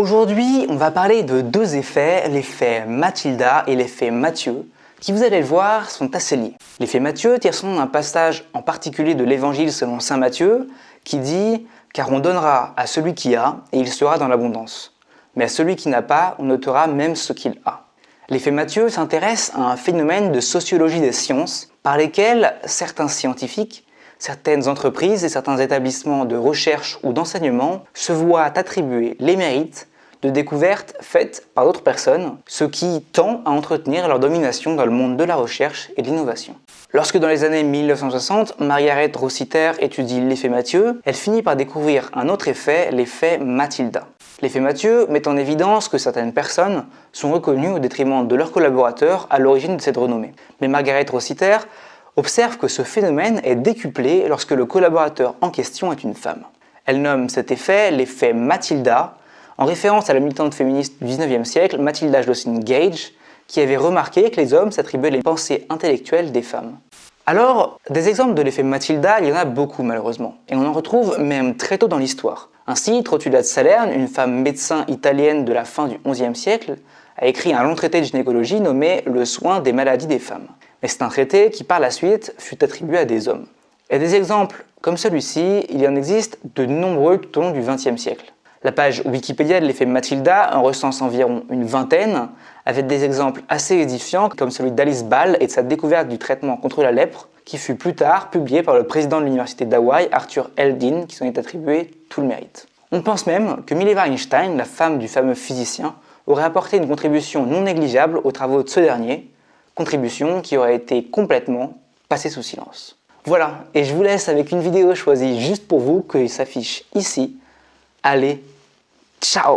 Aujourd'hui, on va parler de deux effets, l'effet Mathilda et l'effet Matthieu, qui vous allez le voir sont assez liés. L'effet Matthieu tire son nom d'un passage en particulier de l'évangile selon saint Matthieu, qui dit « Car on donnera à celui qui a, et il sera dans l'abondance. Mais à celui qui n'a pas, on ôtera même ce qu'il a. » L'effet Matthieu s'intéresse à un phénomène de sociologie des sciences par lesquels certains scientifiques, certaines entreprises et certains établissements de recherche ou d'enseignement se voient attribuer les mérites de découvertes faites par d'autres personnes, ce qui tend à entretenir leur domination dans le monde de la recherche et de l'innovation. Lorsque dans les années 1960, Margaret Rossiter étudie l'effet Matthieu, elle finit par découvrir un autre effet, l'effet Mathilda. L'effet Matthieu met en évidence que certaines personnes sont reconnues au détriment de leurs collaborateurs à l'origine de cette renommée. Mais Margaret Rossiter observe que ce phénomène est décuplé lorsque le collaborateur en question est une femme. Elle nomme cet effet l'effet Mathilda, en référence à la militante féministe du 19e siècle, Mathilda Joslyn Gage, qui avait remarqué que les hommes s'attribuaient les pensées intellectuelles des femmes. Alors, des exemples de l'effet Mathilda, il y en a beaucoup malheureusement, et on en retrouve même très tôt dans l'histoire. Ainsi, Trotula de Salerne, une femme médecin italienne de la fin du XIe siècle, a écrit un long traité de gynécologie nommé « Le soin des maladies des femmes ». Mais c'est un traité qui par la suite fut attribué à des hommes. Et des exemples comme celui-ci, il y en existe de nombreux tout au long du XXe siècle. La page Wikipédia de l'effet Mathilda en recense environ une vingtaine, avec des exemples assez édifiants comme celui d'Alice Ball et de sa découverte du traitement contre la lèpre, qui fut plus tard publié par le président de l'université d'Hawaï, Arthur L. Dean, qui s'en est attribué tout le mérite. On pense même que Mileva Einstein, la femme du fameux physicien, aurait apporté une contribution non négligeable aux travaux de ce dernier, contribution qui aurait été complètement passée sous silence. Voilà, et je vous laisse avec une vidéo choisie juste pour vous qui s'affiche ici. Allez, ciao!